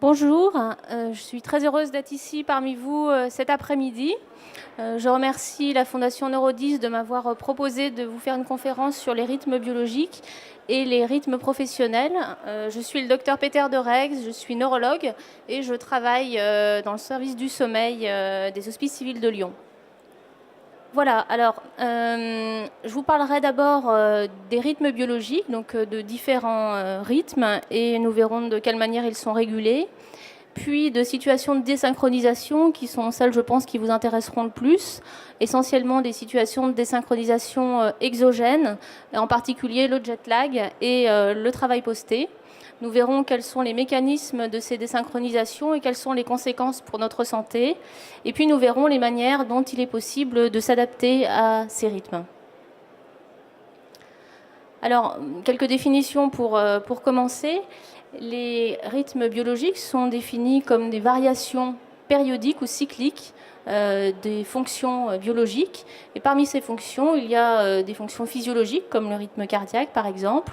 Bonjour, je suis très heureuse d'être ici parmi vous cet après-midi. Je remercie la Fondation Neurodis de m'avoir proposé de vous faire une conférence sur les rythmes biologiques et les rythmes professionnels. Je suis le docteur Peter de Rex, je suis neurologue et je travaille dans le service du sommeil des Hospices civils de Lyon. Voilà, alors je vous parlerai d'abord des rythmes biologiques, donc de différents rythmes, et nous verrons de quelle manière ils sont régulés, puis de situations de désynchronisation qui sont celles, je pense, qui vous intéresseront le plus, essentiellement des situations de désynchronisation exogènes, en particulier le jet lag et le travail posté. Nous verrons quels sont les mécanismes de ces désynchronisations et quelles sont les conséquences pour notre santé. Et puis nous verrons les manières dont il est possible de s'adapter à ces rythmes. Alors, quelques définitions pour commencer. Les rythmes biologiques sont définis comme des variations périodiques ou cycliques des fonctions biologiques. Et parmi ces fonctions, il y a des fonctions physiologiques, comme le rythme cardiaque par exemple,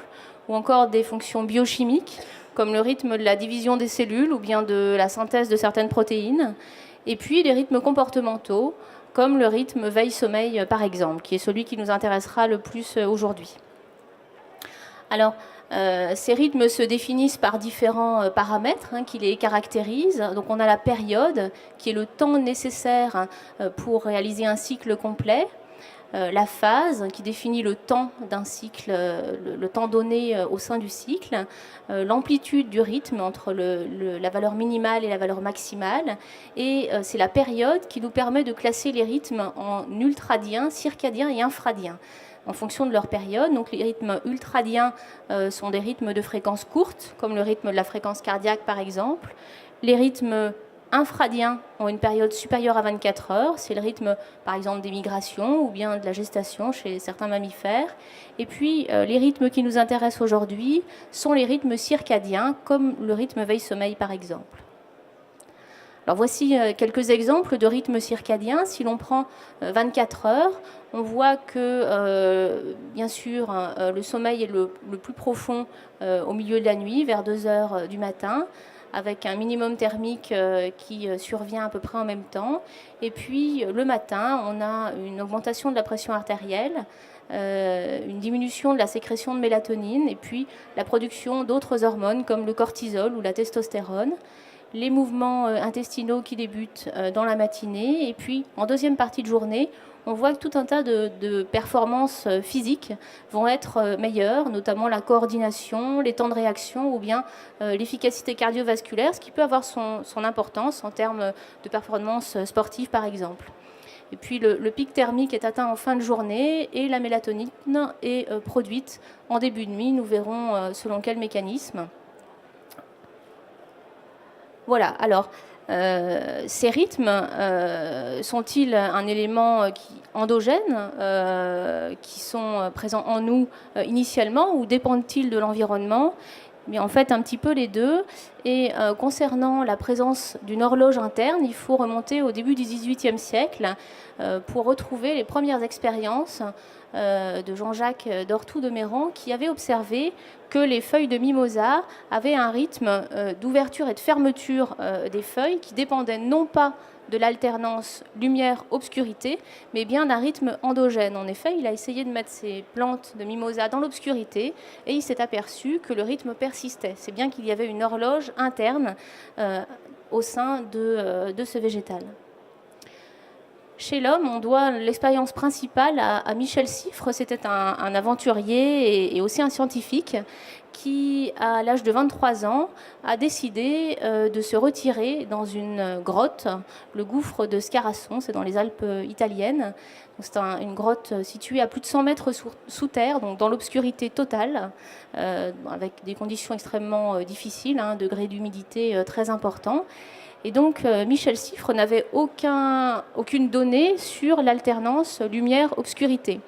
ou encore des fonctions biochimiques, comme le rythme de la division des cellules ou bien de la synthèse de certaines protéines, et puis des rythmes comportementaux, comme le rythme veille-sommeil par exemple, qui est celui qui nous intéressera le plus aujourd'hui. Alors, ces rythmes se définissent par différents paramètres qui les caractérisent. Donc on a la période, qui est le temps nécessaire pour réaliser un cycle complet. La phase, qui définit le temps d'un cycle, le temps donné au sein du cycle, l'amplitude du rythme entre la valeur minimale et la valeur maximale, et c'est la période qui nous permet de classer les rythmes en ultradiens, circadiens et infradiens, en fonction de leur période. Donc les rythmes ultradiens sont des rythmes de fréquence courte, comme le rythme de la fréquence cardiaque par exemple. Les rythmes infradiens ont une période supérieure à 24 heures. C'est le rythme, par exemple, des migrations ou bien de la gestation chez certains mammifères. Et puis, les rythmes qui nous intéressent aujourd'hui sont les rythmes circadiens, comme le rythme veille-sommeil, par exemple. Alors, voici quelques exemples de rythmes circadiens. Si l'on prend 24 heures, on voit que, bien sûr, le sommeil est le plus profond au milieu de la nuit, vers 2 heures du matin, avec un minimum thermique qui survient à peu près en même temps. Et puis le matin, on a une augmentation de la pression artérielle, une diminution de la sécrétion de mélatonine, et puis la production d'autres hormones comme le cortisol ou la testostérone. Les mouvements intestinaux qui débutent dans la matinée, et puis en deuxième partie de journée, on voit que tout un tas de performances physiques vont être meilleures, notamment la coordination, les temps de réaction ou bien l'efficacité cardiovasculaire, ce qui peut avoir son importance en termes de performances sportives par exemple. Et puis le pic thermique est atteint en fin de journée et la mélatonine est produite en début de nuit. Nous verrons selon quel mécanisme. Voilà, alors ces rythmes sont-ils un élément endogène qui sont présents en nous initialement, ou dépendent-ils de l'environnement? Mais en fait, un petit peu les deux. Et concernant la présence d'une horloge interne, il faut remonter au début du XVIIIe siècle pour retrouver les premières expériences de Jean-Jacques d'Ortoux de Méran, qui avait observé que les feuilles de mimosa avaient un rythme d'ouverture et de fermeture des feuilles qui dépendait non pas de l'alternance lumière-obscurité, mais bien d'un rythme endogène. En effet, il a essayé de mettre ces plantes de mimosa dans l'obscurité et il s'est aperçu que le rythme persistait. C'est bien qu'il y avait une horloge interne au sein de ce végétal. Chez l'homme, on doit l'expérience principale à Michel Siffre. C'était un aventurier et aussi un scientifique qui, à l'âge de 23 ans, a décidé de se retirer dans une grotte, le gouffre de Scarasson, c'est dans les Alpes italiennes. C'est une grotte située à plus de 100 mètres sous terre, donc dans l'obscurité totale, avec des conditions extrêmement difficiles, un degré d'humidité très important. Et donc, Michel Siffre n'avait aucune donnée sur l'alternance lumière-obscurité.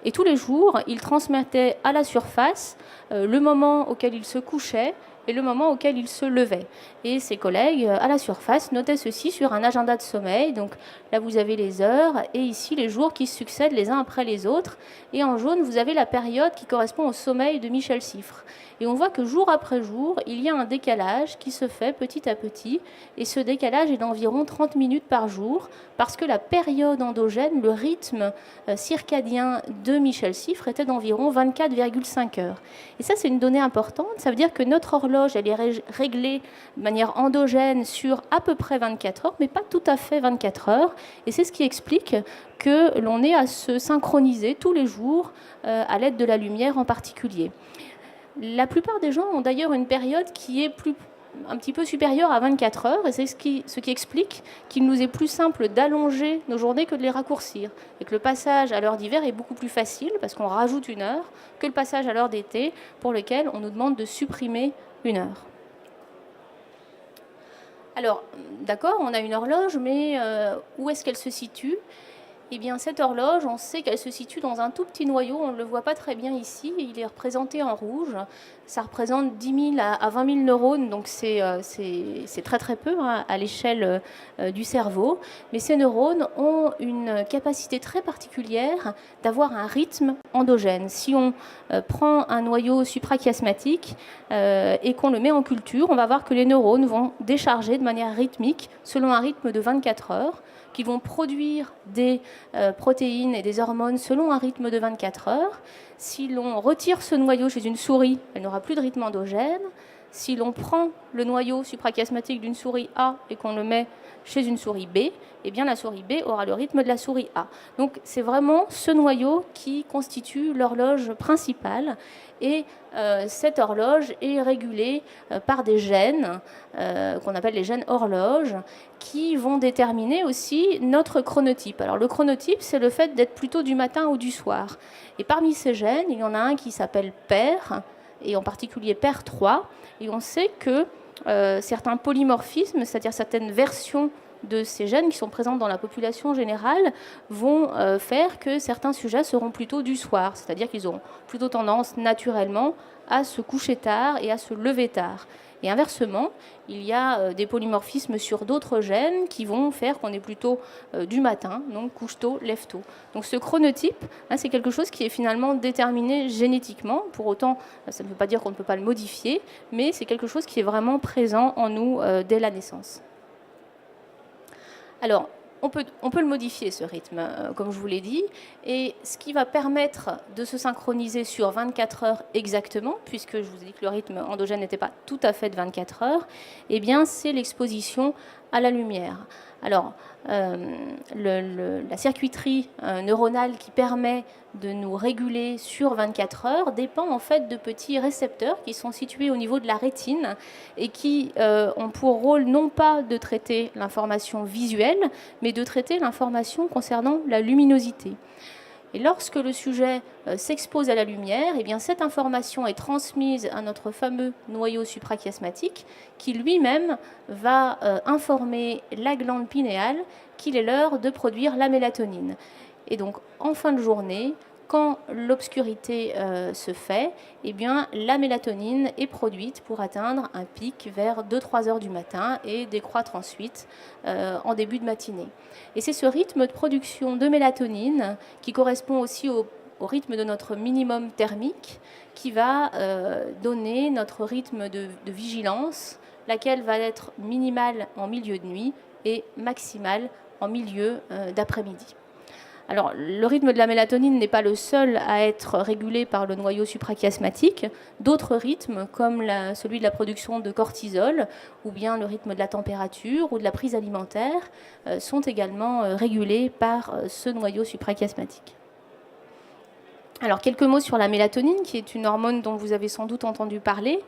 Et tous les jours, il transmettait à la surface le moment auquel il se couchait et le moment auquel il se levait. Et ses collègues, à la surface, notaient ceci sur un agenda de sommeil. Donc là, vous avez les heures et ici les jours qui succèdent les uns après les autres. Et en jaune, vous avez la période qui correspond au sommeil de Michel Siffre. Et on voit que jour après jour, il y a un décalage qui se fait petit à petit. Et ce décalage est d'environ 30 minutes par jour, parce que la période endogène, le rythme circadien de Michel Siffre était d'environ 24,5 heures. Et ça, c'est une donnée importante. Ça veut dire que notre horloge, elle est réglée de manière endogène sur à peu près 24 heures, mais pas tout à fait 24 heures. Et c'est ce qui explique que l'on ait à se synchroniser tous les jours à l'aide de la lumière en particulier. La plupart des gens ont d'ailleurs une période qui est un petit peu supérieure à 24 heures, et c'est ce qui explique qu'il nous est plus simple d'allonger nos journées que de les raccourcir, et que le passage à l'heure d'hiver est beaucoup plus facile, parce qu'on rajoute une heure, que le passage à l'heure d'été, pour lequel on nous demande de supprimer une heure. Alors, d'accord, on a une horloge, mais où est-ce qu'elle se situe ? Eh bien, cette horloge, on sait qu'elle se situe dans un tout petit noyau, on ne le voit pas très bien ici, il est représenté en rouge. Ça représente 10 000 à 20 000 neurones, donc c'est très très peu hein, à l'échelle du cerveau. Mais ces neurones ont une capacité très particulière d'avoir un rythme endogène. Si on prend un noyau suprachiasmatique et qu'on le met en culture, on va voir que les neurones vont décharger de manière rythmique selon un rythme de 24 heures, qui vont produire des protéines et des hormones selon un rythme de 24 heures. Si l'on retire ce noyau chez une souris, elle n'aura plus de rythme endogène. Si l'on prend le noyau suprachiasmatique d'une souris A et qu'on le met chez une souris B, eh bien la souris B aura le rythme de la souris A. Donc c'est vraiment ce noyau qui constitue l'horloge principale. Et cette horloge est régulée par des gènes qu'on appelle les gènes horloges, qui vont déterminer aussi notre chronotype. Alors le chronotype, c'est le fait d'être plutôt du matin ou du soir. Et parmi ces gènes, il y en a un qui s'appelle PER, et en particulier PER3, et on sait que certains polymorphismes, c'est-à-dire certaines versions de ces gènes qui sont présentes dans la population générale, vont faire que certains sujets seront plutôt du soir, c'est-à-dire qu'ils auront plutôt tendance naturellement à se coucher tard et à se lever tard. Et inversement, il y a des polymorphismes sur d'autres gènes qui vont faire qu'on est plutôt du matin, donc couche tôt, lève tôt. Donc ce chronotype, hein, c'est quelque chose qui est finalement déterminé génétiquement. Pour autant, ça ne veut pas dire qu'on ne peut pas le modifier, mais c'est quelque chose qui est vraiment présent en nous dès la naissance. Alors, on peut le modifier, ce rythme, comme je vous l'ai dit. Et ce qui va permettre de se synchroniser sur 24 heures exactement, puisque je vous ai dit que le rythme endogène n'était pas tout à fait de 24 heures, eh bien, c'est l'exposition à la lumière. Alors, la circuiterie neuronale qui permet de nous réguler sur 24 heures dépend en fait de petits récepteurs qui sont situés au niveau de la rétine et qui ont pour rôle non pas de traiter l'information visuelle, mais de traiter l'information concernant la luminosité. Et lorsque le sujet s'expose à la lumière, eh bien cette information est transmise à notre fameux noyau suprachiasmatique qui lui-même va informer la glande pinéale qu'il est l'heure de produire la mélatonine. Et donc en fin de journée, quand l'obscurité se fait, eh bien, la mélatonine est produite pour atteindre un pic vers 2-3 heures du matin et décroître ensuite en début de matinée. Et c'est ce rythme de production de mélatonine qui correspond aussi au rythme de notre minimum thermique qui va donner notre rythme de vigilance, laquelle va être minimale en milieu de nuit et maximale en milieu d'après-midi. Alors, le rythme de la mélatonine n'est pas le seul à être régulé par le noyau suprachiasmatique. D'autres rythmes, comme celui de la production de cortisol, ou bien le rythme de la température ou de la prise alimentaire, sont également régulés par ce noyau suprachiasmatique. Alors, quelques mots sur la mélatonine, qui est une hormone dont vous avez sans doute entendu parler.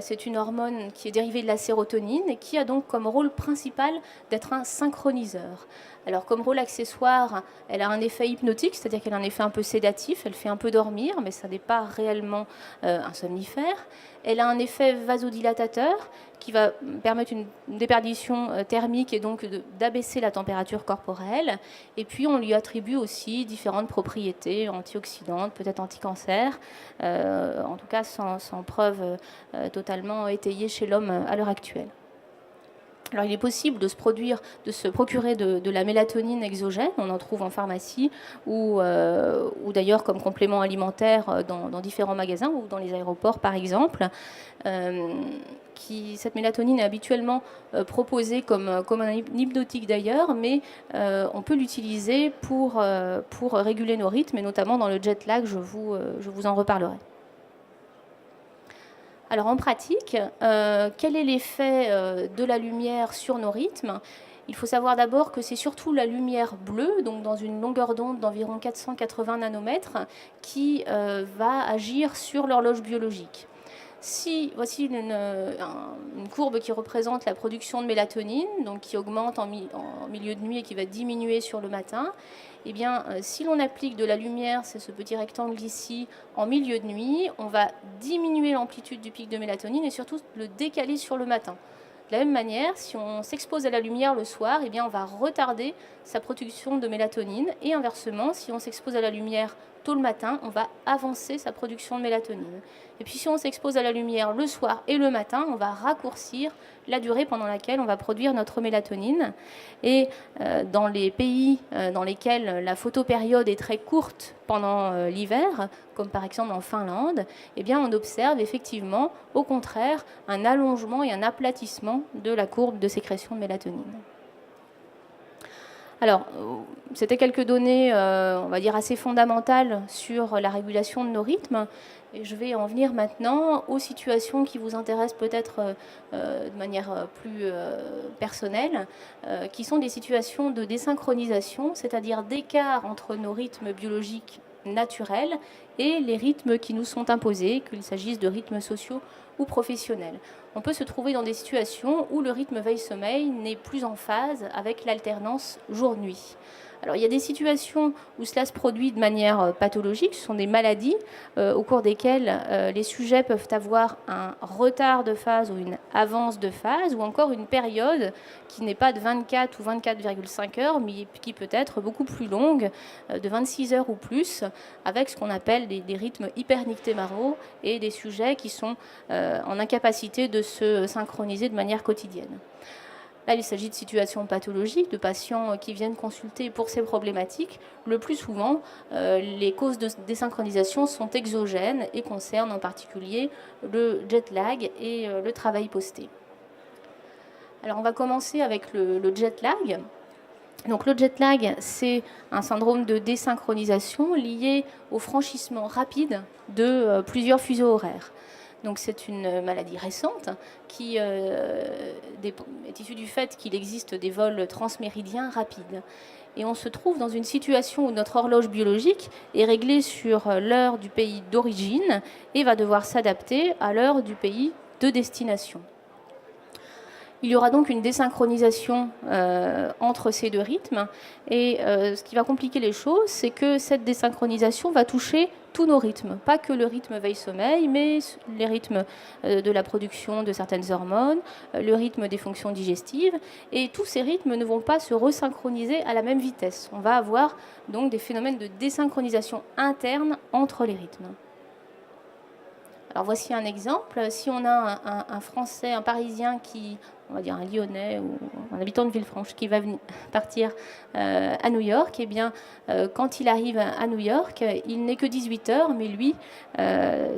C'est une hormone qui est dérivée de la sérotonine et qui a donc comme rôle principal d'être un synchroniseur. Alors comme rôle accessoire, elle a un effet hypnotique, c'est-à-dire qu'elle a un effet un peu sédatif, elle fait un peu dormir, mais ça n'est pas réellement un somnifère. Elle a un effet vasodilatateur qui va permettre une déperdition thermique et donc d'abaisser la température corporelle. Et puis on lui attribue aussi différentes propriétés antioxydantes, peut-être anti-cancer, en tout cas sans preuve totalement étayée chez l'homme à l'heure actuelle. Alors, il est possible de se procurer de la mélatonine exogène, on en trouve en pharmacie ou d'ailleurs comme complément alimentaire dans différents magasins ou dans les aéroports par exemple. Cette mélatonine est habituellement proposée comme un hypnotique d'ailleurs, mais on peut l'utiliser pour réguler nos rythmes et notamment dans le jet lag, je vous en reparlerai. Alors en pratique, quel est l'effet de la lumière sur nos rythmes? Il faut savoir d'abord que c'est surtout la lumière bleue, donc dans une longueur d'onde d'environ 480 nanomètres, qui va agir sur l'horloge biologique. Voici une courbe qui représente la production de mélatonine, donc qui augmente en milieu de nuit et qui va diminuer sur le matin. Eh bien, si l'on applique de la lumière, c'est ce petit rectangle ici, en milieu de nuit, on va diminuer l'amplitude du pic de mélatonine et surtout le décaler sur le matin. De la même manière, si on s'expose à la lumière le soir, eh bien, on va retarder sa production de mélatonine. Et inversement, si on s'expose à la lumière tôt le matin, on va avancer sa production de mélatonine. Et puis si on s'expose à la lumière le soir et le matin, on va raccourcir la durée pendant laquelle on va produire notre mélatonine. Et dans les pays dans lesquels la photopériode est très courte pendant l'hiver, comme par exemple en Finlande, eh bien on observe effectivement, au contraire, un allongement et un aplatissement de la courbe de sécrétion de mélatonine. Alors, c'était quelques données, on va dire, assez fondamentales sur la régulation de nos rythmes. Et je vais en venir maintenant aux situations qui vous intéressent peut-être de manière plus personnelle, qui sont des situations de désynchronisation, c'est-à-dire d'écart entre nos rythmes biologiques naturels et les rythmes qui nous sont imposés, qu'il s'agisse de rythmes sociaux ou professionnels. On peut se trouver dans des situations où le rythme veille-sommeil n'est plus en phase avec l'alternance jour-nuit. Alors, il y a des situations où cela se produit de manière pathologique, ce sont des maladies au cours desquelles les sujets peuvent avoir un retard de phase ou une avance de phase, ou encore une période qui n'est pas de 24 ou 24,5 heures, mais qui peut être beaucoup plus longue, de 26 heures ou plus, avec ce qu'on appelle des rythmes hypernictémoraux et des sujets qui sont en incapacité de se synchroniser de manière quotidienne. Là, il s'agit de situations pathologiques, de patients qui viennent consulter pour ces problématiques. Le plus souvent, les causes de désynchronisation sont exogènes et concernent en particulier le jet lag et le travail posté. Alors, on va commencer avec le jet lag. Donc, le jet lag, c'est un syndrome de désynchronisation lié au franchissement rapide de plusieurs fuseaux horaires. Donc c'est une maladie récente qui est issue du fait qu'il existe des vols transméridiens rapides. Et on se trouve dans une situation où notre horloge biologique est réglée sur l'heure du pays d'origine et va devoir s'adapter à l'heure du pays de destination. Il y aura donc une désynchronisation entre ces deux rythmes. Et ce qui va compliquer les choses, c'est que cette désynchronisation va toucher tous nos rythmes. Pas que le rythme veille-sommeil, mais les rythmes de la production de certaines hormones, le rythme des fonctions digestives. Et tous ces rythmes ne vont pas se resynchroniser à la même vitesse. On va avoir donc des phénomènes de désynchronisation interne entre les rythmes. Alors voici un exemple. Si on a un Français, un Parisien qui, on va dire un Lyonnais ou un habitant de Villefranche qui va partir à New York, eh bien, quand il arrive à New York, il n'est que 18 heures, mais lui,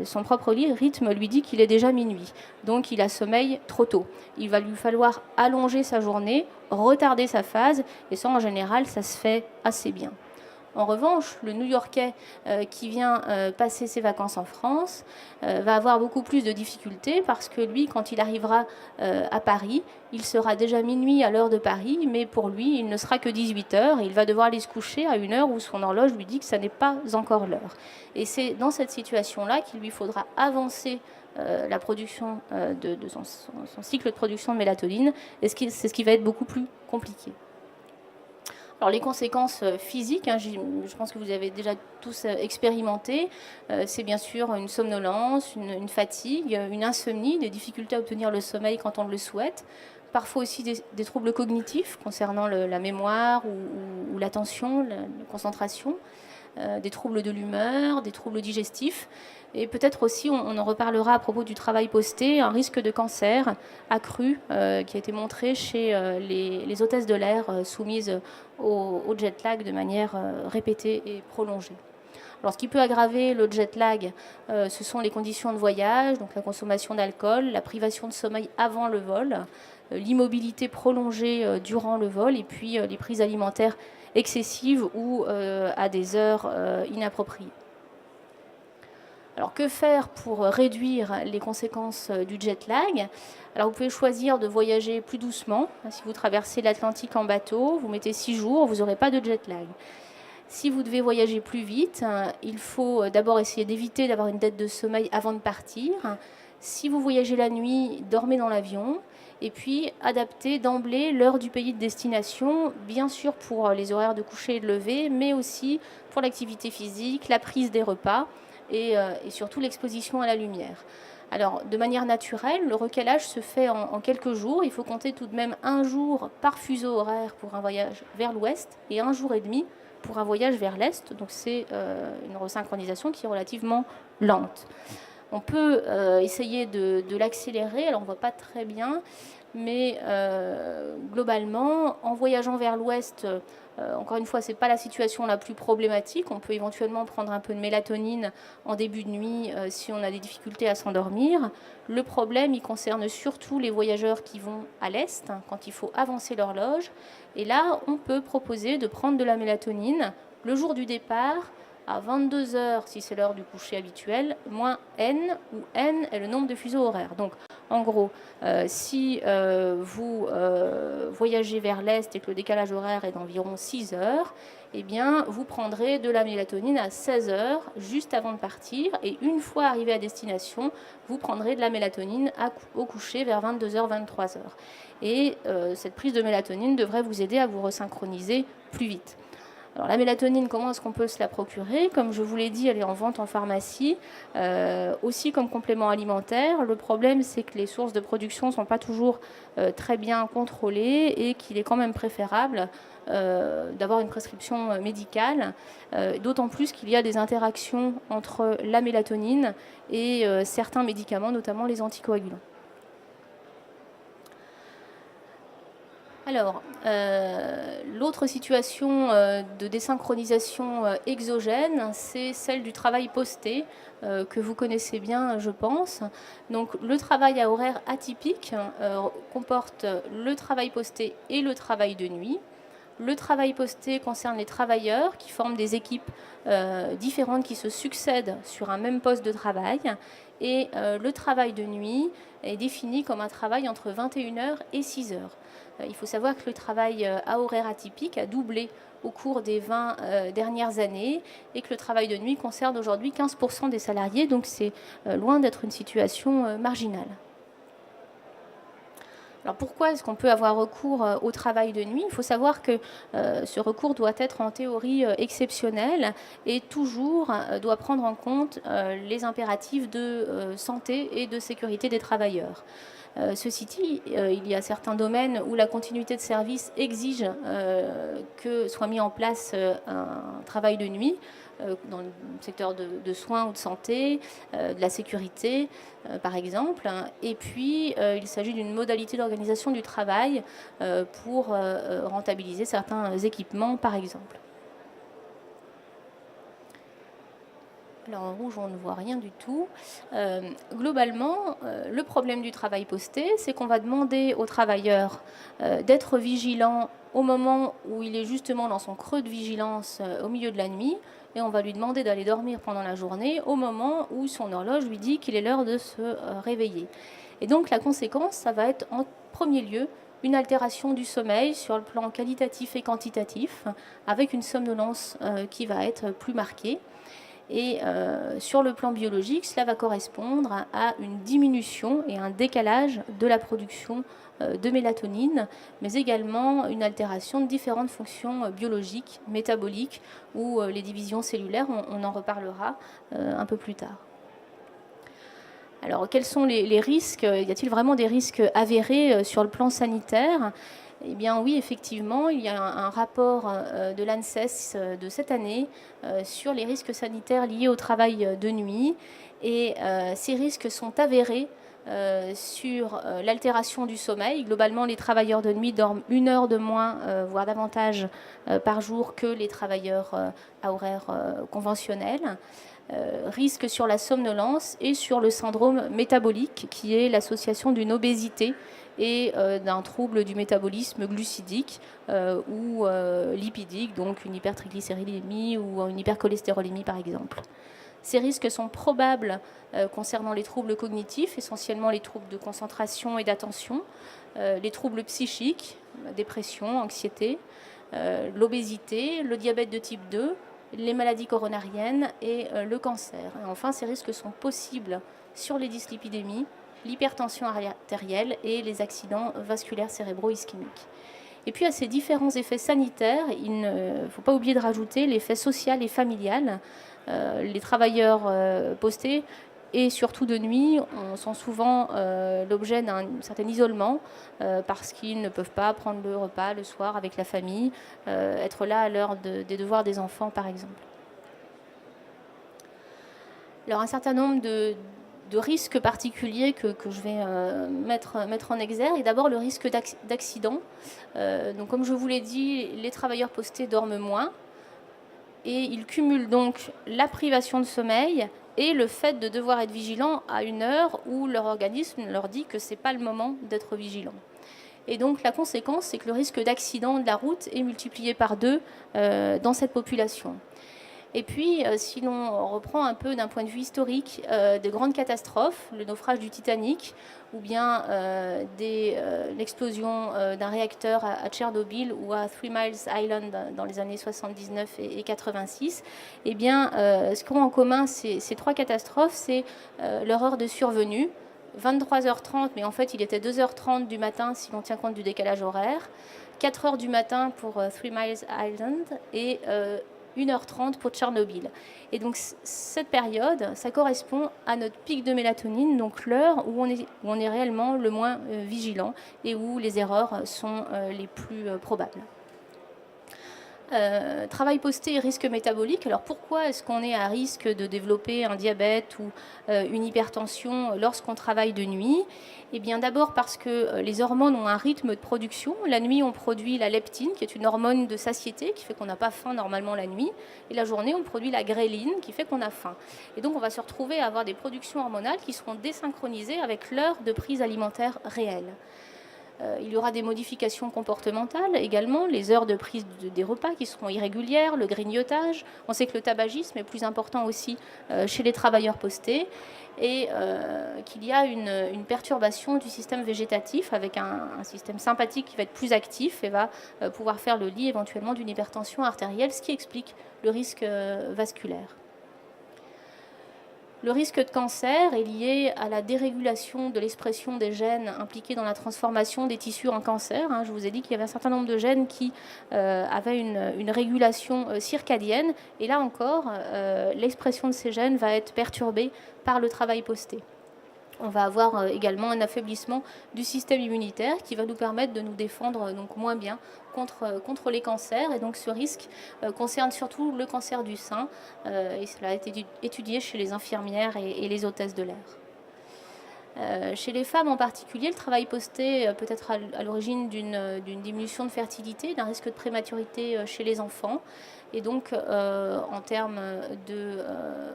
son propre rythme lui dit qu'il est déjà minuit. Donc il a sommeil trop tôt. Il va lui falloir allonger sa journée, retarder sa phase, et ça, en général, ça se fait assez bien. En revanche, le New-Yorkais qui vient passer ses vacances en France va avoir beaucoup plus de difficultés parce que lui, quand il arrivera à Paris, il sera déjà minuit à l'heure de Paris, mais pour lui, il ne sera que 18 heures et il va devoir aller se coucher à une heure où son horloge lui dit que ça n'est pas encore l'heure. Et c'est dans cette situation-là qu'il lui faudra avancer la production de son cycle de production de mélatonine, et c'est ce qui va être beaucoup plus compliqué. Alors les conséquences physiques, hein, je pense que vous avez déjà tous expérimenté, c'est bien sûr une somnolence, une fatigue, une insomnie, des difficultés à obtenir le sommeil quand on le souhaite, parfois aussi des troubles cognitifs concernant la mémoire ou l'attention, la concentration, des troubles de l'humeur, des troubles digestifs. Et peut-être aussi, on en reparlera à propos du travail posté, un risque de cancer accru qui a été montré chez les hôtesses de l'air soumises au jet lag de manière répétée et prolongée. Alors, ce qui peut aggraver le jet lag, ce sont les conditions de voyage, donc la consommation d'alcool, la privation de sommeil avant le vol, l'immobilité prolongée durant le vol et puis les prises alimentaires excessives ou à des heures inappropriées. Alors que faire pour réduire les conséquences du jet lag? Alors vous pouvez choisir de voyager plus doucement. Si vous traversez l'Atlantique en bateau, vous mettez 6 jours, vous n'aurez pas de jet lag. Si vous devez voyager plus vite, il faut d'abord essayer d'éviter d'avoir une dette de sommeil avant de partir. Si vous voyagez la nuit, dormez dans l'avion. Et puis adapter d'emblée l'heure du pays de destination, bien sûr pour les horaires de coucher et de lever, mais aussi pour l'activité physique, la prise des repas et surtout l'exposition à la lumière. Alors, de manière naturelle, le recalage se fait en quelques jours. Il faut compter tout de même 1 jour par fuseau horaire pour un voyage vers l'ouest et 1 jour et demi pour un voyage vers l'est. Donc, c'est une resynchronisation qui est relativement lente. On peut essayer de l'accélérer. Alors, on ne voit pas très bien, mais globalement, en voyageant vers l'ouest, encore une fois, ce n'est pas la situation la plus problématique. On peut éventuellement prendre un peu de mélatonine en début de nuit si on a des difficultés à s'endormir. Le problème, il concerne surtout les voyageurs qui vont à l'est, quand il faut avancer l'horloge. Et là, on peut proposer de prendre de la mélatonine le jour du départ, à 22 heures si c'est l'heure du coucher habituel, moins n, où n est le nombre de fuseaux horaires. Donc, en gros, si vous voyagez vers l'est et que le décalage horaire est d'environ 6 heures, eh bien, vous prendrez de la mélatonine à 16 heures, juste avant de partir. Et une fois arrivé à destination, vous prendrez de la mélatonine au coucher vers 22 heures, 23 heures. Et cette prise de mélatonine devrait vous aider à vous resynchroniser plus vite. Alors la mélatonine, comment est-ce qu'on peut se la procurer? Comme je vous l'ai dit, elle est en vente en pharmacie, aussi comme complément alimentaire. Le problème, c'est que les sources de production ne sont pas toujours très bien contrôlées et qu'il est quand même préférable d'avoir une prescription médicale, d'autant plus qu'il y a des interactions entre la mélatonine et certains médicaments, notamment les anticoagulants. Alors, l'autre situation de désynchronisation exogène, c'est celle du travail posté, que vous connaissez bien, je pense. Donc, le travail à horaire atypique comporte le travail posté et le travail de nuit. Le travail posté concerne les travailleurs qui forment des équipes différentes qui se succèdent sur un même poste de travail. Et le travail de nuit est défini comme un travail entre 21 heures et 6 heures. Il faut savoir que le travail à horaire atypique a doublé au cours des 20 dernières années et que le travail de nuit concerne aujourd'hui 15% des salariés, donc c'est loin d'être une situation marginale. Alors pourquoi est-ce qu'on peut avoir recours au travail de nuit? Il faut savoir que ce recours doit être en théorie exceptionnel et toujours doit prendre en compte les impératifs de santé et de sécurité des travailleurs. Ceci dit, il y a certains domaines où la continuité de service exige que soit mis en place un travail de nuit, dans le secteur de soins ou de santé, de la sécurité, par exemple. Et puis, il s'agit d'une modalité d'organisation du travail pour rentabiliser certains équipements, par exemple. Alors en rouge, on ne voit rien du tout. Globalement, le problème du travail posté, c'est qu'on va demander au travailleur d'être vigilant au moment où il est justement dans son creux de vigilance au milieu de la nuit, et on va lui demander d'aller dormir pendant la journée au moment où son horloge lui dit qu'il est l'heure de se réveiller. Et donc la conséquence, ça va être en premier lieu une altération du sommeil sur le plan qualitatif et quantitatif, avec une somnolence qui va être plus marquée. Et sur le plan biologique, cela va correspondre à une diminution et un décalage de la production de mélatonine, mais également une altération de différentes fonctions biologiques, métaboliques ou les divisions cellulaires. On en reparlera un peu plus tard. Alors, quels sont les risques? Y a-t-il vraiment des risques avérés sur le plan sanitaire? Eh bien oui, effectivement, il y a un rapport de l'ANSES de cette année sur les risques sanitaires liés au travail de nuit. Et ces risques sont avérés sur l'altération du sommeil. Globalement, les travailleurs de nuit dorment 1 heure de moins, voire davantage par jour que les travailleurs à horaire conventionnel. Risque sur la somnolence et sur le syndrome métabolique, qui est l'association d'une obésité et d'un trouble du métabolisme glucidique ou lipidique, donc une hypertriglycéridémie ou une hypercholestérolémie par exemple. Ces risques sont probables concernant les troubles cognitifs, essentiellement les troubles de concentration et d'attention, les troubles psychiques, dépression, anxiété, l'obésité, le diabète de type 2, les maladies coronariennes et le cancer. Et enfin, ces risques sont possibles sur les dyslipidémies, l'hypertension artérielle et les accidents vasculaires cérébro-ischémiques. Et puis à ces différents effets sanitaires, il ne faut pas oublier de rajouter l'effet social et familial. Les travailleurs postés et surtout de nuit sont souvent l'objet d'un certain isolement parce qu'ils ne peuvent pas prendre le repas le soir avec la famille, être là à l'heure des devoirs des enfants par exemple. Alors un certain nombre de risques particuliers que je vais mettre en exergue. Et d'abord le risque d'accident. Donc comme je vous l'ai dit, les travailleurs postés dorment moins et ils cumulent donc la privation de sommeil et le fait de devoir être vigilant à une heure où leur organisme leur dit que ce n'est pas le moment d'être vigilant. Et donc la conséquence, c'est que le risque d'accident de la route est multiplié par 2 dans cette population. Et puis, si l'on reprend un peu d'un point de vue historique des grandes catastrophes, le naufrage du Titanic ou bien l'explosion d'un réacteur à Tchernobyl ou à Three Miles Island dans les années 79 et 86, eh bien, ce qu'ont en commun ces 3 catastrophes, c'est leur heure de survenue, 23h30, mais en fait, il était 2h30 du matin si l'on tient compte du décalage horaire, 4h du matin pour Three Miles Island et 1h30 pour Tchernobyl. Et donc cette période, ça correspond à notre pic de mélatonine, donc l'heure où on est réellement le moins vigilant et où les erreurs sont les plus probables. Travail posté et risque métabolique. Alors pourquoi est-ce qu'on est à risque de développer un diabète ou une hypertension lorsqu'on travaille de nuit? Eh bien d'abord parce que les hormones ont un rythme de production. La nuit on produit la leptine qui est une hormone de satiété qui fait qu'on n'a pas faim normalement la nuit. Et la journée on produit la gréline qui fait qu'on a faim. Et donc on va se retrouver à avoir des productions hormonales qui seront désynchronisées avec l'heure de prise alimentaire réelle. Il y aura des modifications comportementales également, les heures de prise des repas qui seront irrégulières, le grignotage. On sait que le tabagisme est plus important aussi chez les travailleurs postés et qu'il y a une perturbation du système végétatif avec un système sympathique qui va être plus actif et va pouvoir faire le lit éventuellement d'une hypertension artérielle, ce qui explique le risque vasculaire. Le risque de cancer est lié à la dérégulation de l'expression des gènes impliqués dans la transformation des tissus en cancer. Je vous ai dit qu'il y avait un certain nombre de gènes qui avaient une régulation circadienne. Et là encore, l'expression de ces gènes va être perturbée par le travail posté. On va avoir également un affaiblissement du système immunitaire qui va nous permettre de nous défendre donc moins bien contre les cancers. Et donc ce risque concerne surtout le cancer du sein et cela a été étudié chez les infirmières et les hôtesses de l'air. Chez les femmes en particulier, le travail posté peut être à l'origine d'une diminution de fertilité, d'un risque de prématurité chez les enfants. Et donc, en termes de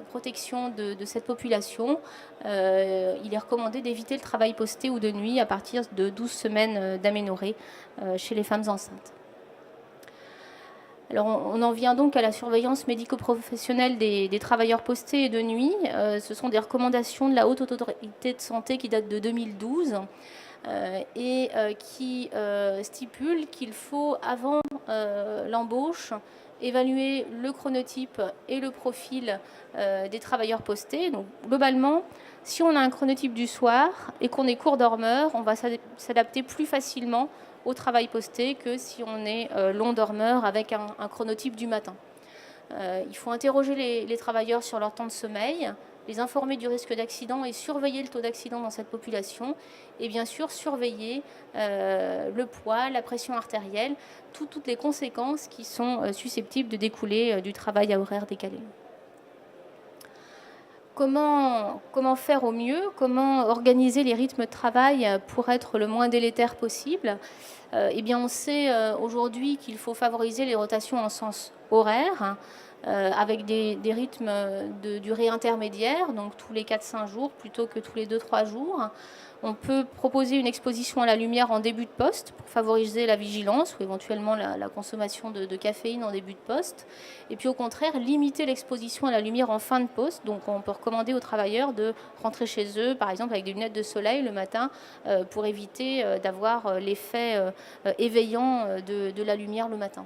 protection de cette population, il est recommandé d'éviter le travail posté ou de nuit à partir de 12 semaines d'aménorrhée chez les femmes enceintes. Alors, on en vient donc à la surveillance médico-professionnelle des travailleurs postés et de nuit. Ce sont des recommandations de la Haute Autorité de Santé qui datent de 2012 et qui stipulent qu'il faut, avant l'embauche évaluer le chronotype et le profil des travailleurs postés. Donc globalement, si on a un chronotype du soir et qu'on est court dormeur, on va s'adapter plus facilement au travail posté que si on est long dormeur avec un chronotype du matin. Il faut interroger les travailleurs sur leur temps de sommeil, les informer du risque d'accident et surveiller le taux d'accident dans cette population. Et bien sûr, surveiller le poids, la pression artérielle, toutes les conséquences qui sont susceptibles de découler du travail à horaire décalé. Comment faire au mieux? Comment organiser les rythmes de travail pour être le moins délétère possible? Eh bien, on sait aujourd'hui qu'il faut favoriser les rotations en sens horaire, avec des rythmes de durée intermédiaire, donc tous les 4-5 jours plutôt que tous les 2-3 jours. On peut proposer une exposition à la lumière en début de poste pour favoriser la vigilance ou éventuellement la consommation de caféine en début de poste. Et puis au contraire, limiter l'exposition à la lumière en fin de poste. Donc on peut recommander aux travailleurs de rentrer chez eux, par exemple avec des lunettes de soleil le matin, pour éviter d'avoir l'effet éveillant de la lumière le matin.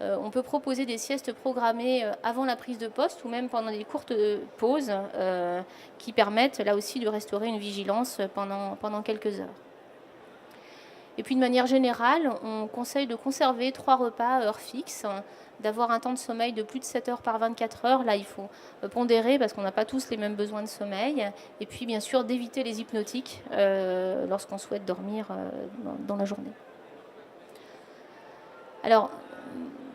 On peut proposer des siestes programmées avant la prise de poste ou même pendant des courtes pauses qui permettent là aussi de restaurer une vigilance pendant quelques heures. Et puis de manière générale, on conseille de conserver 3 repas à heure fixe, d'avoir un temps de sommeil de plus de 7 heures par 24 heures. Là, il faut pondérer parce qu'on n'a pas tous les mêmes besoins de sommeil. Et puis bien sûr, d'éviter les hypnotiques lorsqu'on souhaite dormir dans la journée. Alors,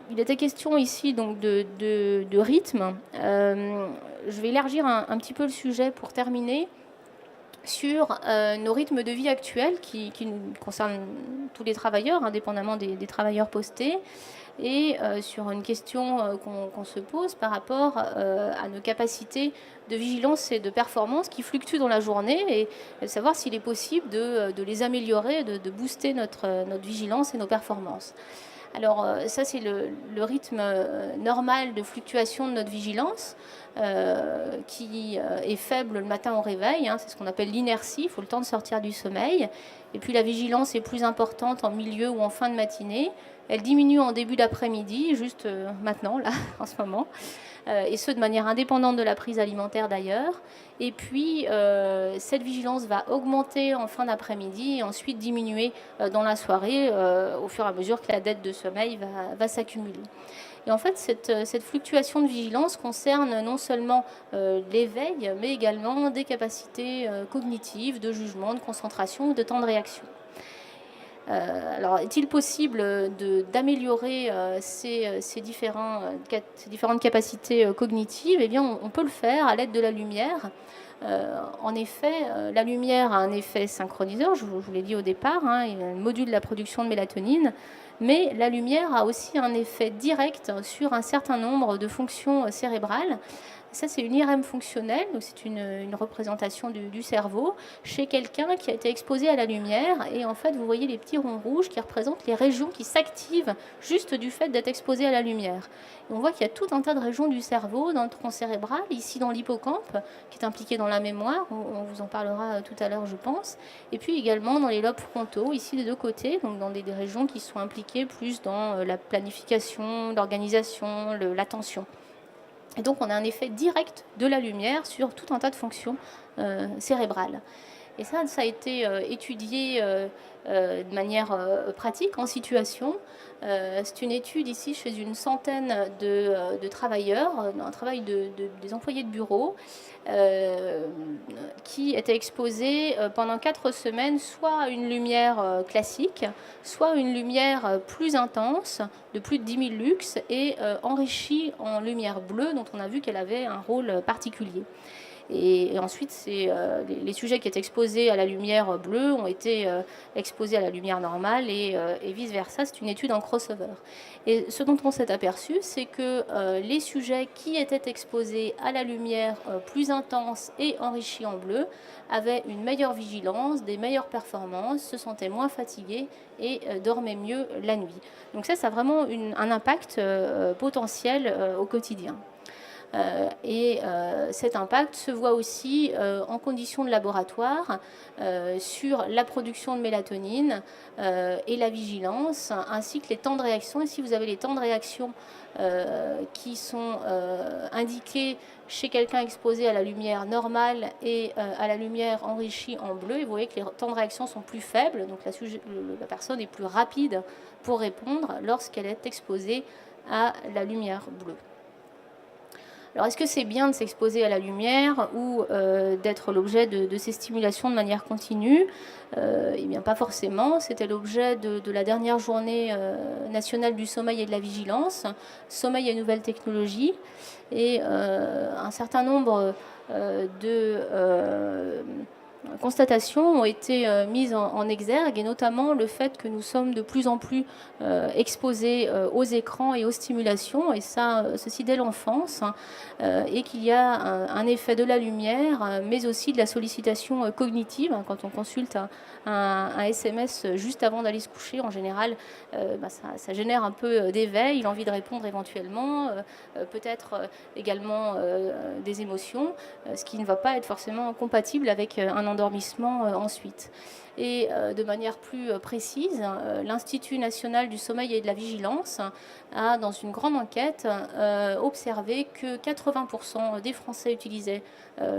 il était question ici donc de rythme. Je vais élargir un petit peu le sujet pour terminer sur nos rythmes de vie actuels qui concernent tous les travailleurs, indépendamment des travailleurs postés, et sur une question qu'on se pose par rapport à nos capacités de vigilance et de performance qui fluctuent dans la journée et savoir s'il est possible de les améliorer, de booster notre vigilance et nos performances. Alors ça, c'est le rythme normal de fluctuation de notre vigilance qui est faible le matin au réveil. C'est ce qu'on appelle l'inertie, il faut le temps de sortir du sommeil. Et puis la vigilance est plus importante en milieu ou en fin de matinée. Elle diminue en début d'après-midi, juste maintenant, là, en ce moment. Et ce, de manière indépendante de la prise alimentaire d'ailleurs. Et puis, cette vigilance va augmenter en fin d'après-midi et ensuite diminuer dans la soirée au fur et à mesure que la dette de sommeil va s'accumuler. Et en fait, cette fluctuation de vigilance concerne non seulement l'éveil, mais également des capacités cognitives, de jugement, de concentration, de temps de réaction. Alors, est-il possible d'améliorer ces différentes capacités cognitives? Eh bien, on peut le faire à l'aide de la lumière. En effet, la lumière a un effet synchroniseur, je vous l'ai dit au départ, il module la production de mélatonine, mais la lumière a aussi un effet direct sur un certain nombre de fonctions cérébrales. Ça, c'est une IRM fonctionnelle, donc c'est une représentation du cerveau chez quelqu'un qui a été exposé à la lumière. Et en fait, vous voyez les petits ronds rouges qui représentent les régions qui s'activent juste du fait d'être exposé à la lumière. Et on voit qu'il y a tout un tas de régions du cerveau, dans le tronc cérébral, ici dans l'hippocampe, qui est impliqué dans la mémoire, on vous en parlera tout à l'heure, je pense. Et puis également dans les lobes frontaux, ici des deux côtés, donc dans des régions qui sont impliquées plus dans la planification, l'organisation, l'attention. Et donc on a un effet direct de la lumière sur tout un tas de fonctions cérébrales. Et ça a été étudié de manière pratique, en situation. C'est une étude ici chez une centaine de travailleurs, un travail des employés de bureau, qui étaient exposés pendant 4 semaines soit à une lumière classique, soit à une lumière plus intense, de plus de 10 000 lux, et enrichie en lumière bleue, dont on a vu qu'elle avait un rôle particulier. Et ensuite, les sujets qui étaient exposés à la lumière bleue ont été exposés à la lumière normale et vice-versa. C'est une étude en crossover. Et ce dont on s'est aperçu, c'est que les sujets qui étaient exposés à la lumière plus intense et enrichie en bleu avaient une meilleure vigilance, des meilleures performances, se sentaient moins fatigués et dormaient mieux la nuit. Donc ça a vraiment un impact potentiel au quotidien. Cet impact se voit aussi en conditions de laboratoire sur la production de mélatonine et la vigilance, ainsi que les temps de réaction. Et si vous avez les temps de réaction qui sont indiqués chez quelqu'un exposé à la lumière normale et à la lumière enrichie en bleu, et vous voyez que les temps de réaction sont plus faibles, donc la personne est plus rapide pour répondre lorsqu'elle est exposée à la lumière bleue. Alors, est-ce que c'est bien de s'exposer à la lumière ou d'être l'objet de ces stimulations de manière continue? Eh bien, pas forcément. C'était l'objet de la dernière journée nationale du sommeil et de la vigilance, sommeil et nouvelles technologies. Et un certain nombre de constatations ont été mises en exergue, et notamment le fait que nous sommes de plus en plus exposés aux écrans et aux stimulations, et ça, ceci dès l'enfance, et qu'il y a un effet de la lumière, mais aussi de la sollicitation cognitive. Quand on consulte un SMS juste avant d'aller se coucher, en général, ça génère un peu d'éveil, l'envie de répondre éventuellement, peut-être également des émotions, ce qui ne va pas être forcément compatible avec un endormissement ensuite. Et de manière plus précise, l'Institut national du sommeil et de la vigilance a, dans une grande enquête, observé que 80% des Français utilisaient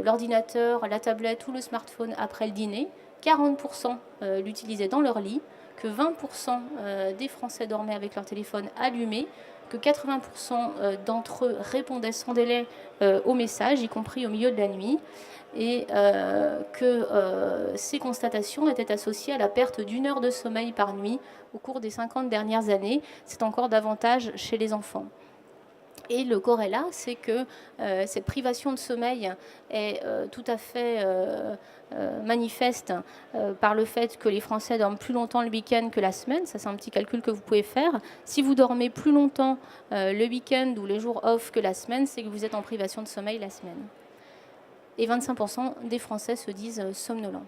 l'ordinateur, la tablette ou le smartphone après le dîner, 40% l'utilisaient dans leur lit, que 20% des Français dormaient avec leur téléphone allumé, que 80% d'entre eux répondaient sans délai aux messages, y compris au milieu de la nuit, et que ces constatations étaient associées à la perte d'1 heure de sommeil par nuit au cours des 50 dernières années. C'est encore davantage chez les enfants. Et le corrélat, c'est que cette privation de sommeil est tout à fait manifeste par le fait que les Français dorment plus longtemps le week-end que la semaine. Ça, c'est un petit calcul que vous pouvez faire. Si vous dormez plus longtemps le week-end ou les jours off que la semaine, c'est que vous êtes en privation de sommeil la semaine. Et 25% des Français se disent somnolents.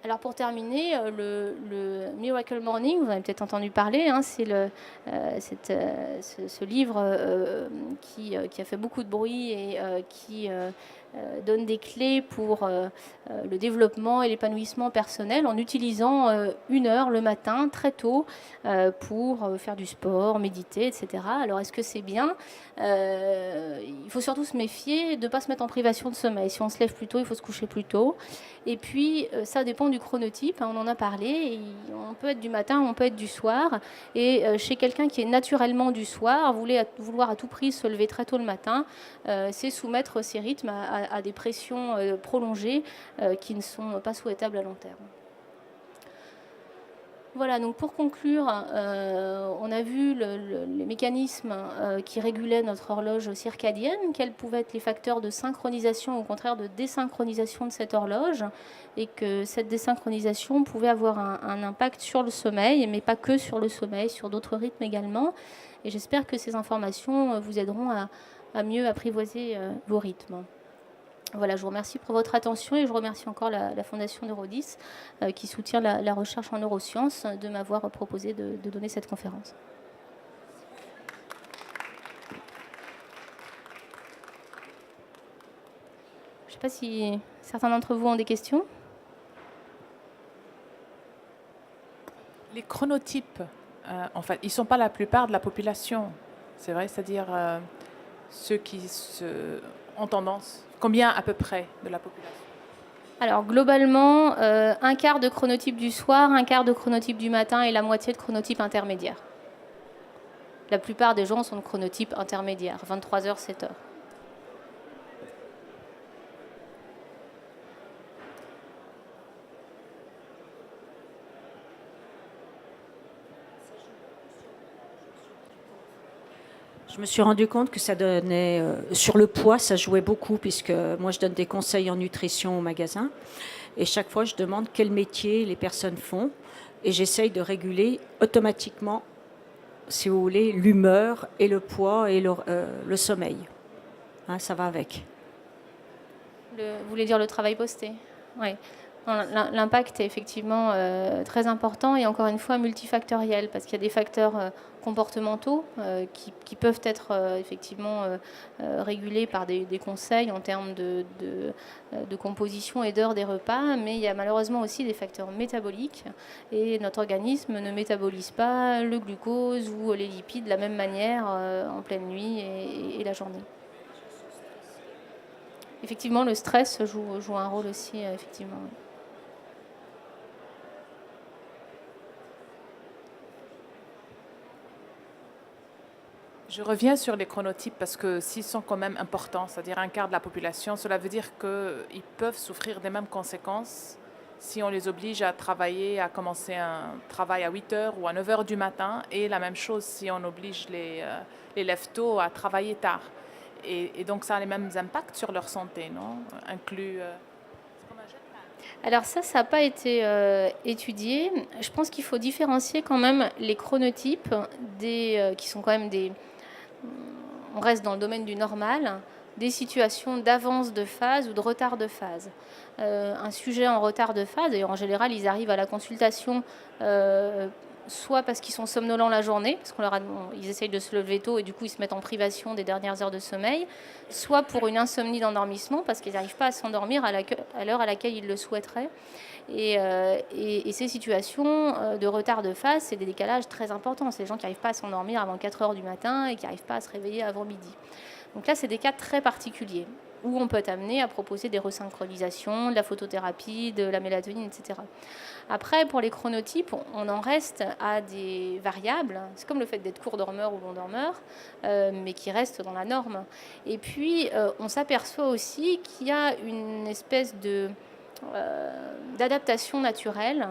Alors pour terminer, le Miracle Morning, vous en avez peut-être entendu parler, hein, c'est ce livre qui a fait beaucoup de bruit et qui donne des clés pour le développement et l'épanouissement personnel en utilisant 1 heure le matin, très tôt, pour faire du sport, méditer, etc. Alors est-ce que c'est bien? Il faut surtout se méfier de ne pas se mettre en privation de sommeil. Si on se lève plus tôt, il faut se coucher plus tôt. Et puis, ça dépend du chronotype, hein, on en a parlé. On peut être du matin, on peut être du soir. Et chez quelqu'un qui est naturellement du soir, vouloir à tout prix se lever très tôt le matin, c'est soumettre ses rythmes à des pressions prolongées qui ne sont pas souhaitables à long terme. Voilà, donc pour conclure, on a vu les mécanismes qui régulaient notre horloge circadienne, quels pouvaient être les facteurs de synchronisation ou au contraire de désynchronisation de cette horloge, et que cette désynchronisation pouvait avoir un impact sur le sommeil, mais pas que sur le sommeil, sur d'autres rythmes également. Et j'espère que ces informations vous aideront à mieux apprivoiser vos rythmes. Voilà, je vous remercie pour votre attention et je remercie encore la Fondation Neurodis qui soutient la recherche en neurosciences de m'avoir proposé de donner cette conférence. Je ne sais pas si certains d'entre vous ont des questions. Les chronotypes, en fait, ils ne sont pas la plupart de la population, c'est vrai, c'est-à-dire ceux qui ont tendance. Combien à peu près de la population? Alors globalement, un quart de chronotype du soir, un quart de chronotype du matin et la moitié de chronotype intermédiaire. La plupart des gens sont de chronotype intermédiaire, 23h, 7h. Je me suis rendu compte que ça donnait, sur le poids, ça jouait beaucoup, puisque moi je donne des conseils en nutrition au magasin. Et chaque fois, je demande quel métier les personnes font. Et j'essaye de réguler automatiquement, si vous voulez, l'humeur et le poids et le sommeil. Hein, ça va avec. Vous voulez dire le travail posté? Oui. L'impact est effectivement très important et encore une fois multifactoriel parce qu'il y a des facteurs comportementaux qui peuvent être effectivement régulés par des conseils en termes de composition et d'heure des repas, mais il y a malheureusement aussi des facteurs métaboliques et notre organisme ne métabolise pas le glucose ou les lipides de la même manière en pleine nuit et la journée. Effectivement, le stress joue un rôle aussi, effectivement. Je reviens sur les chronotypes parce que s'ils sont quand même importants, c'est-à-dire un quart de la population, cela veut dire qu'ils peuvent souffrir des mêmes conséquences si on les oblige à travailler, à commencer un travail à 8 heures ou à 9 heures du matin, et la même chose si on oblige les lève-tôt à travailler tard. Et donc ça a les mêmes impacts sur leur santé, non? Inclus... Alors ça n'a pas été étudié. Je pense qu'il faut différencier quand même les chronotypes qui sont quand même on reste dans le domaine du normal, des situations d'avance de phase ou de retard de phase. Un sujet en retard de phase, d'ailleurs en général ils arrivent à la consultation soit parce qu'ils sont somnolents la journée, parce qu'ils essayent de se lever tôt et du coup ils se mettent en privation des dernières heures de sommeil, soit pour une insomnie d'endormissement, parce qu'ils n'arrivent pas à s'endormir à l'heure à laquelle ils le souhaiteraient. Et ces situations de retard de phase, c'est des décalages très importants. C'est des gens qui n'arrivent pas à s'endormir avant 4 heures du matin et qui n'arrivent pas à se réveiller avant midi. Donc là, c'est des cas très particuliers où on peut être amené à proposer des resynchronisations, de la photothérapie, de la mélatonine, etc. Après, pour les chronotypes, on en reste à des variables. C'est comme le fait d'être court dormeur ou long dormeur, mais qui restent dans la norme. Et puis, on s'aperçoit aussi qu'il y a une espèce d'adaptation naturelle,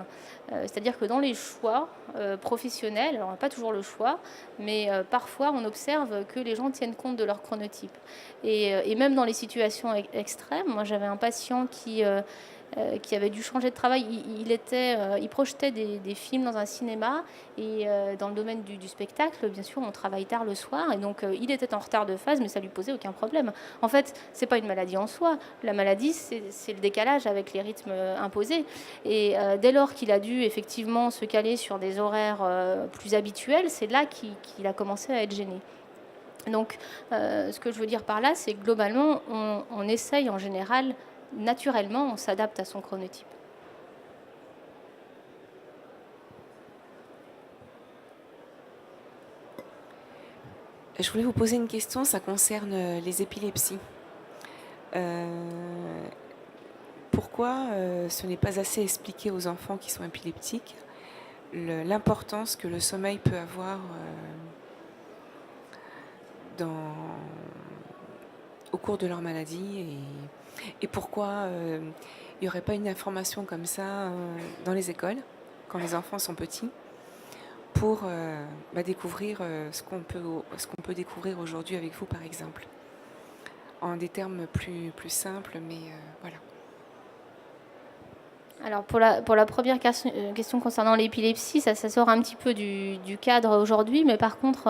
c'est-à-dire que dans les choix professionnels, alors on n'a pas toujours le choix, mais parfois on observe que les gens tiennent compte de leur chronotype. Et même dans les situations extrêmes, moi j'avais un patient qui avait dû changer de travail. Il projetait des films dans un cinéma et dans le domaine du spectacle, bien sûr, on travaille tard le soir et donc il était en retard de phase, mais ça lui posait aucun problème. En fait, c'est pas une maladie en soi. La maladie, c'est le décalage avec les rythmes imposés. Et dès lors qu'il a dû effectivement se caler sur des horaires plus habituels, c'est là qu'il a commencé à être gêné. Donc, ce que je veux dire par là, c'est que globalement, on essaye en général, naturellement, on s'adapte à son chronotype. Je voulais vous poser une question, ça concerne les épilepsies. Pourquoi ce n'est pas assez expliqué aux enfants qui sont épileptiques l'importance que le sommeil peut avoir au cours de leur maladie et pourquoi il n'y aurait pas une information comme ça dans les écoles quand les enfants sont petits pour découvrir ce qu'on peut découvrir aujourd'hui avec vous par exemple en des termes plus simples mais voilà. Alors pour la première question concernant l'épilepsie, ça sort un petit peu du cadre aujourd'hui, mais par contre,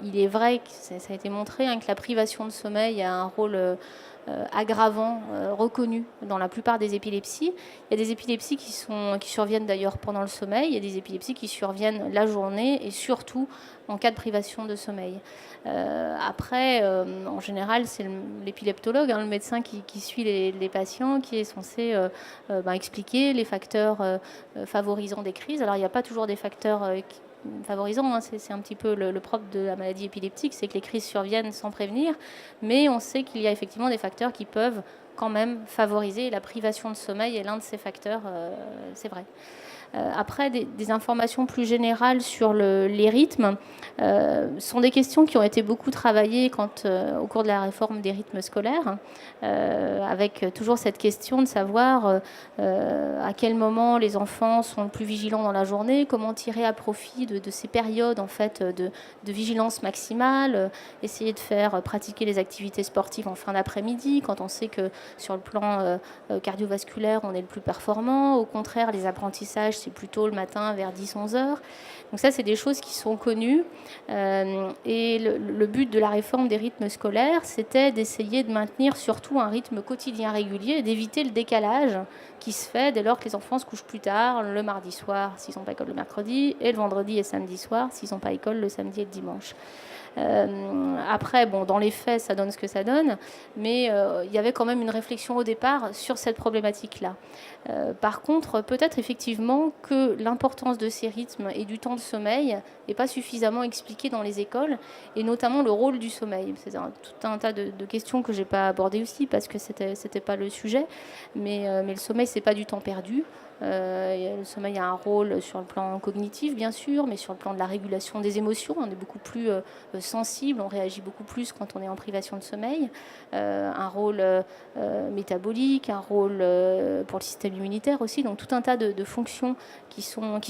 il est vrai que ça a été montré que la privation de sommeil a un rôle aggravant reconnu dans la plupart des épilepsies. Il y a des épilepsies qui surviennent d'ailleurs pendant le sommeil, il y a des épilepsies qui surviennent la journée et surtout en cas de privation de sommeil. Après, en général, c'est l'épileptologue, le médecin qui suit les patients, qui est censé expliquer les facteurs favorisant des crises. Alors, il n'y a pas toujours des facteurs favorisant, c'est un petit peu le propre de la maladie épileptique, c'est que les crises surviennent sans prévenir, mais on sait qu'il y a effectivement des facteurs qui peuvent quand même favoriser la privation de sommeil, et l'un de ces facteurs, c'est vrai. Après, des informations plus générales sur les rythmes sont des questions qui ont été beaucoup travaillées au cours de la réforme des rythmes scolaires, avec toujours cette question de savoir à quel moment les enfants sont le plus vigilants dans la journée, comment tirer à profit de ces périodes en fait, de vigilance maximale, essayer de faire pratiquer les activités sportives en fin d'après-midi, quand on sait que sur le plan cardiovasculaire, on est le plus performant. Au contraire, les apprentissages c'est plutôt le matin vers 10-11 heures. Donc ça, c'est des choses qui sont connues. Et le but de la réforme des rythmes scolaires, c'était d'essayer de maintenir surtout un rythme quotidien régulier et d'éviter le décalage qui se fait dès lors que les enfants se couchent plus tard, le mardi soir s'ils n'ont pas école le mercredi, et le vendredi et samedi soir s'ils n'ont pas école le samedi et le dimanche. Après, bon, dans les faits, ça donne ce que ça donne, mais il y avait quand même une réflexion au départ sur cette problématique-là. Par contre, peut-être effectivement que l'importance de ces rythmes et du temps de sommeil n'est pas suffisamment expliquée dans les écoles, et notamment le rôle du sommeil. C'est tout un tas de questions que je n'ai pas abordées aussi, parce que c'était pas le sujet, mais le sommeil, c'est pas du temps perdu. Le sommeil a un rôle sur le plan cognitif, bien sûr, mais sur le plan de la régulation des émotions. On est beaucoup plus sensible, on réagit beaucoup plus quand on est en privation de sommeil. Un rôle métabolique, un rôle pour le système immunitaire aussi. Donc tout un tas de fonctions qui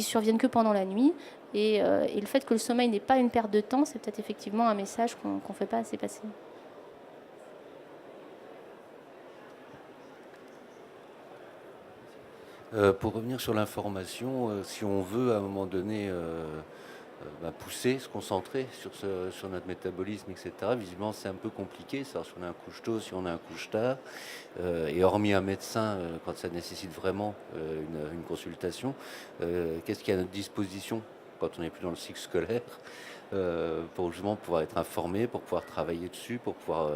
surviennent que pendant la nuit. Et le fait que le sommeil n'est pas une perte de temps, c'est peut-être effectivement un message qu'on ne fait pas assez passer. Pour revenir sur l'information, si on veut à un moment donné pousser, se concentrer sur notre métabolisme, etc., visiblement c'est un peu compliqué, savoir si on a un couche tôt, si on a un couche tard. Et hormis un médecin, quand ça nécessite vraiment une consultation, qu'est-ce qu'il y a à notre disposition quand on n'est plus dans le cycle scolaire pour justement pouvoir être informé, pour pouvoir travailler dessus, pour pouvoir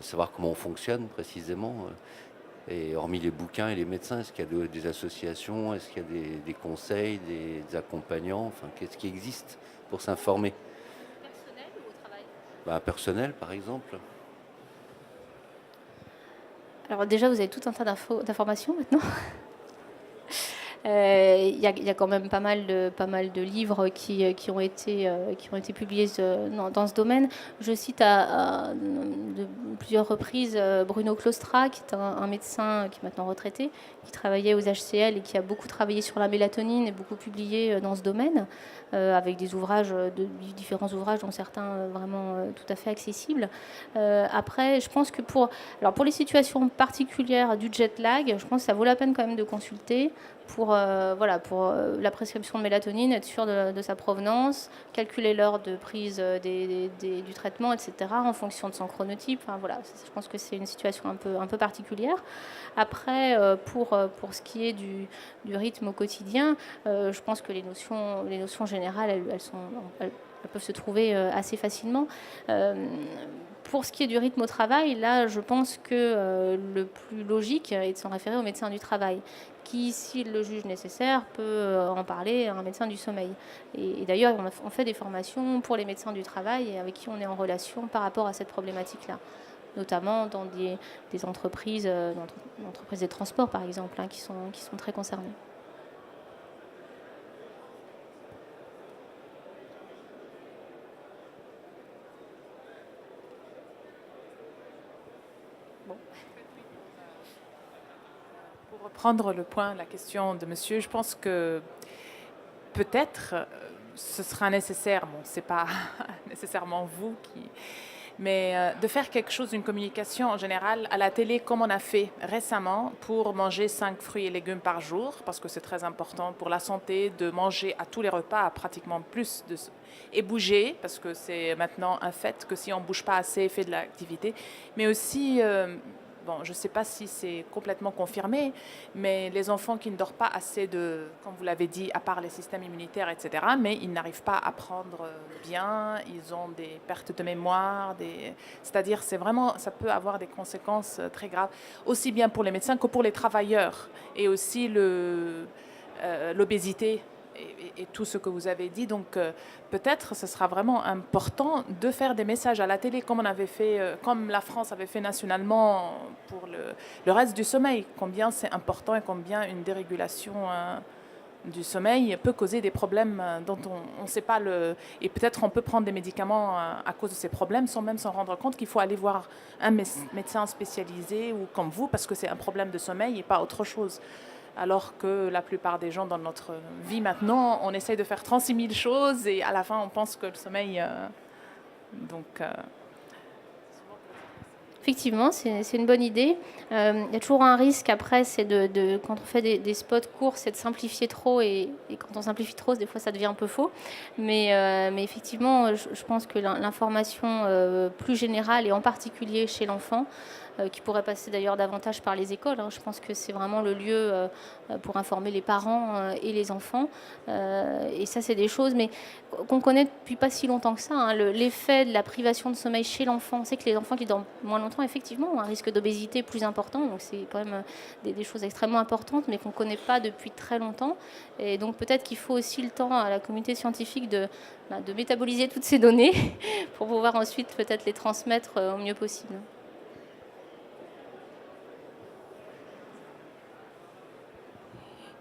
savoir comment on fonctionne précisément. Et hormis les bouquins et les médecins, est-ce qu'il y a des associations, est-ce qu'il y a des conseils, des accompagnants, enfin, qu'est-ce qui existe pour s'informer? Personnel ou au travail? Personnel, par exemple. Alors déjà, vous avez tout un tas d'informations maintenant. Il y a quand même pas mal de livres qui ont été publiés dans ce domaine. Je cite de plusieurs reprises Bruno Claustra, qui est un médecin qui est maintenant retraité, qui travaillait aux HCL et qui a beaucoup travaillé sur la mélatonine et beaucoup publié dans ce domaine, avec des ouvrages, différents ouvrages, dont certains vraiment tout à fait accessibles. Après, je pense que pour les situations particulières du jet lag, je pense que ça vaut la peine quand même de consulter pour la prescription de mélatonine, être sûr de sa provenance, calculer l'heure de prise du traitement, etc., en fonction de son chronotype. Enfin, voilà, je pense que c'est une situation un peu particulière. Après, pour ce qui est du rythme au quotidien, je pense que les notions générales, elles peuvent se trouver assez facilement. Pour ce qui est du rythme au travail, là, je pense que le plus logique est de s'en référer au médecin du travail, qui, s'il le juge nécessaire, peut en parler à un médecin du sommeil. Et d'ailleurs, on fait des formations pour les médecins du travail et avec qui on est en relation par rapport à cette problématique-là, notamment dans des entreprises, entreprises des transports, par exemple, qui sont très concernées. Pour reprendre la question de monsieur, je pense que peut-être ce sera nécessaire, bon, c'est pas nécessairement vous mais de faire quelque chose, une communication en général à la télé, comme on a fait récemment pour manger 5 fruits et légumes par jour, parce que c'est très important pour la santé de manger à tous les repas pratiquement plus et bouger, parce que c'est maintenant un fait que si on ne bouge pas assez, fait de l'activité, mais aussi... Bon, je ne sais pas si c'est complètement confirmé, mais les enfants qui ne dorment pas assez comme vous l'avez dit, à part les systèmes immunitaires, etc., mais ils n'arrivent pas à apprendre bien, ils ont des pertes de mémoire, c'est-à-dire ça peut avoir des conséquences très graves, aussi bien pour les médecins que pour les travailleurs, et aussi l'obésité. Et tout ce que vous avez dit. Donc peut-être ce sera vraiment important de faire des messages à la télé comme on avait fait, comme la France avait fait nationalement pour le reste du sommeil. Combien c'est important et combien une dérégulation du sommeil peut causer des problèmes dont on ne sait pas et peut-être on peut prendre des médicaments à cause de ces problèmes sans même s'en rendre compte qu'il faut aller voir un médecin spécialisé ou comme vous parce que c'est un problème de sommeil et pas autre chose. Alors que la plupart des gens dans notre vie maintenant, on essaye de faire 36 000 choses et à la fin, on pense que le sommeil... Effectivement, c'est une bonne idée. Il y a toujours un risque après, c'est quand on fait des spots courts, c'est de simplifier trop et quand on simplifie trop, des fois ça devient un peu faux. Mais effectivement, je pense que l'information plus générale et en particulier chez l'enfant, qui pourrait passer d'ailleurs davantage par les écoles. Je pense que c'est vraiment le lieu pour informer les parents et les enfants. Et ça, c'est des choses mais qu'on connaît depuis pas si longtemps que ça. L'effet de la privation de sommeil chez l'enfant, on sait que les enfants qui dorment moins longtemps, effectivement, ont un risque d'obésité plus important. Donc c'est quand même des choses extrêmement importantes, mais qu'on ne connaît pas depuis très longtemps. Et donc peut-être qu'il faut aussi le temps à la communauté scientifique de métaboliser toutes ces données pour pouvoir ensuite peut-être les transmettre au mieux possible.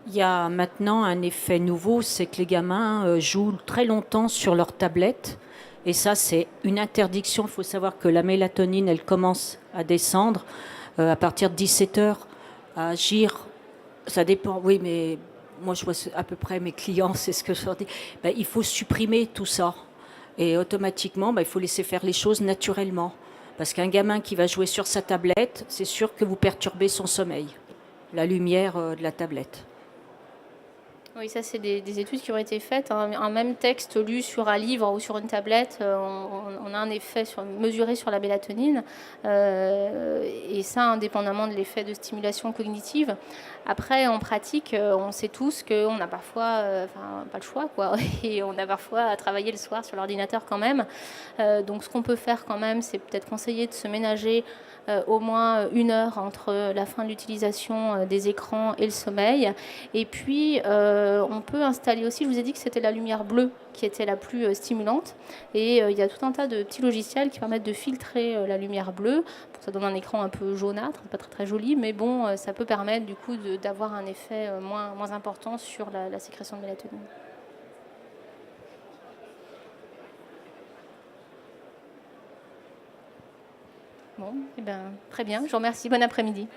Il y a maintenant un effet nouveau, c'est que les gamins jouent très longtemps sur leur tablette. Et ça, c'est une interdiction. Il faut savoir que la mélatonine, elle commence à descendre à partir de 17 heures, à agir. Ça dépend, oui, mais moi, je vois à peu près mes clients, c'est ce que je leur dis. Ben, il faut supprimer tout ça. Et automatiquement, ben, il faut laisser faire les choses naturellement. Parce qu'un gamin qui va jouer sur sa tablette, c'est sûr que vous perturbez son sommeil. La lumière de la tablette. Oui, ça, c'est des études qui ont été faites. Un même texte lu sur un livre ou sur une tablette, on a un effet mesuré sur la mélatonine. Et ça, indépendamment de l'effet de stimulation cognitive. Après, en pratique, on sait tous qu'on a parfois, pas le choix, quoi. Et on a parfois à travailler le soir sur l'ordinateur quand même. Donc, ce qu'on peut faire quand même, c'est peut-être conseiller de se ménager au moins 1 heure entre la fin de l'utilisation des écrans et le sommeil. Et puis, on peut installer aussi, je vous ai dit que c'était la lumière bleue qui était la plus stimulante. Et il y a tout un tas de petits logiciels qui permettent de filtrer la lumière bleue. Ça donne un écran un peu jaunâtre, pas très, très joli, mais bon, ça peut permettre du coup d'avoir un effet moins important sur la sécrétion de mélatonine. Bon, eh ben, très bien, je vous remercie. Bon après-midi.